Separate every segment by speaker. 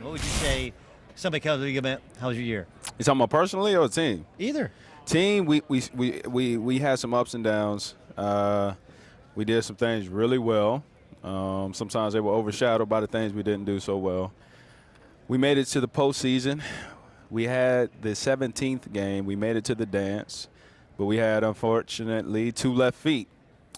Speaker 1: What would you say? Somebody comes to you, man, how was your year?
Speaker 2: You talking about personally or team?
Speaker 1: Either.
Speaker 2: Team, we had some ups and downs. We did some things really well. Sometimes they were overshadowed by the things we didn't do so well. We made it to the postseason. We had the 17th game. We made it to the dance, but we had, unfortunately, 2 left feet,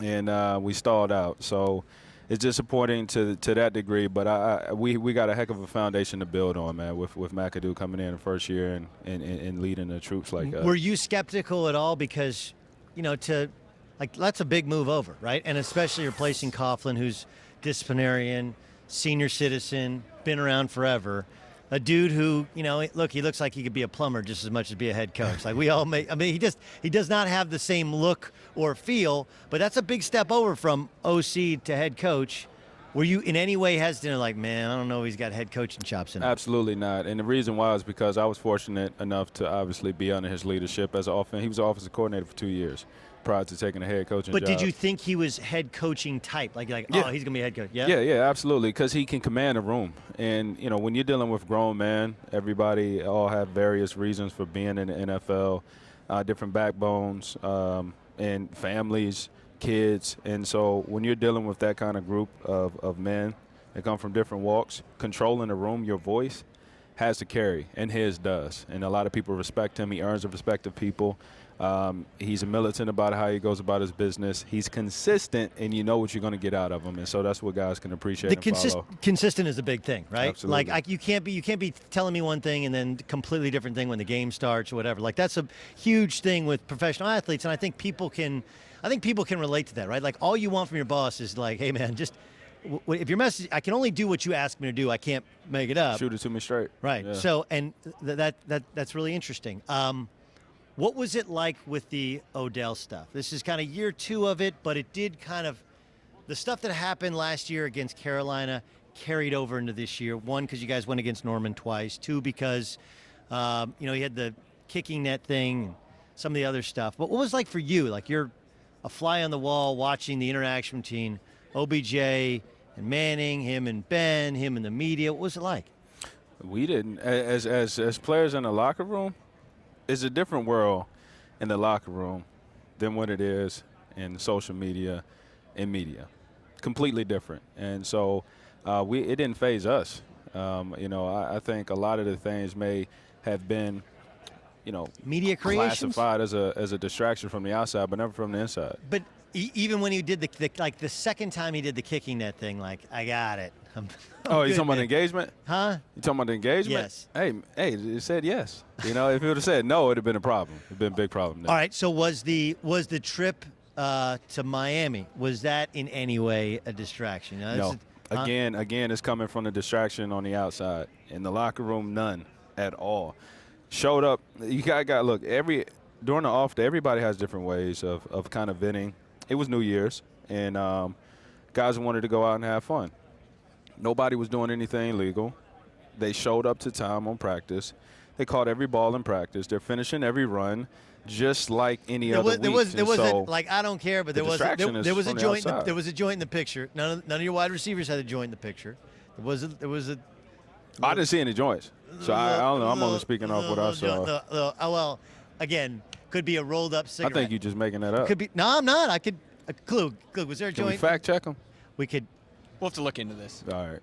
Speaker 2: and we stalled out. So it's disappointing to that degree, but we got a heck of a foundation to build on, man, with McAdoo coming in the first year and leading the troops like that.
Speaker 1: Were you skeptical at all? Because, that's a big move over, right? And especially replacing Coughlin, who's disciplinarian, senior citizen, been around forever. A dude who, look, he looks like he could be a plumber just as much as be a head coach. Like we all he does not have the same look or feel, but that's a big step over from OC to head coach. Were you in any way hesitant, like, man, I don't know if he's got head coaching chops in him?
Speaker 2: Absolutely not. And the reason why is because I was fortunate enough to obviously be under his leadership as an offense. He was an offensive coordinator for 2 years prior to taking a head coaching job.
Speaker 1: But did you think he was head coaching type? Like
Speaker 2: yeah.
Speaker 1: Oh, he's going to be head coach. Yeah,
Speaker 2: Yeah, absolutely, because he can command a room. And, when you're dealing with grown men, everybody all have various reasons for being in the NFL, different backbones and families, kids. And so when you're dealing with that kind of group of men that come from different walks, controlling the room, your voice has to carry, and his does. And a lot of people respect him. He earns the respect of people. He's militant about how he goes about his business. He's consistent, and you know what you're going to get out of him. And so that's what guys can appreciate and follow.
Speaker 1: Consistent is a big thing, right?
Speaker 2: Absolutely.
Speaker 1: Like you can't be telling me one thing and then completely different thing when the game starts or whatever. Like that's a huge thing with professional athletes, and I think people can relate to that, right? Like all you want from your boss is like, hey man, just if your message, I can only do what you ask me to do. I can't make it up.
Speaker 2: Shoot it to me straight.
Speaker 1: Right.
Speaker 2: Yeah.
Speaker 1: So, and that's really interesting. What was it like with the Odell stuff? This is kind of year 2 of it, but it did kind of the stuff that happened last year against Carolina carried over into this year. 1, because you guys went against Norman twice. 2, because he had the kicking net thing, and some of the other stuff. But what was it like for you? Like you're a fly on the wall watching the interaction between OBJ and Manning, him and Ben, him and the media. What was it like?
Speaker 2: We didn't, as players in the locker room, it's a different world in the locker room than what it is in social media and media. Completely different. And so it didn't faze us. I think a lot of the things may have been,
Speaker 1: media creations?
Speaker 2: classified as a distraction from the outside, but never from the inside.
Speaker 1: But even when he did the second time he did the kicking net thing, like, I got it.
Speaker 2: Oh, you talking about the engagement?
Speaker 1: Huh?
Speaker 2: You talking about the engagement?
Speaker 1: Yes.
Speaker 2: Hey, it said yes. If it would have said no, it would have been a problem. It would have been a big problem.
Speaker 1: All right, so was the trip to Miami, was that in any way a distraction?
Speaker 2: No. Again, it's coming from the distraction on the outside. In the locker room, none at all. Showed up. You got look, during the off day, everybody has different ways of kind of venting. It was New Year's, and guys wanted to go out and have fun. Nobody was doing anything illegal. They showed up to time on practice. They caught every ball in practice. They're finishing every run, just like any other week.
Speaker 1: There was I don't care, but there was a joint.
Speaker 2: Outside.
Speaker 1: There was a joint in the picture. None of your wide receivers had a joint in the picture. There was a.
Speaker 2: I didn't see any joints, so I don't know. I'm only speaking off what I saw.
Speaker 1: Well, again, could be a rolled up cigarette.
Speaker 2: I think you're just making that up.
Speaker 1: Could be. No, I'm not. I could. Clue. Was there a
Speaker 2: Can
Speaker 1: joint?
Speaker 2: we fact check them?
Speaker 1: We could.
Speaker 3: We'll have to look into this.
Speaker 2: All right.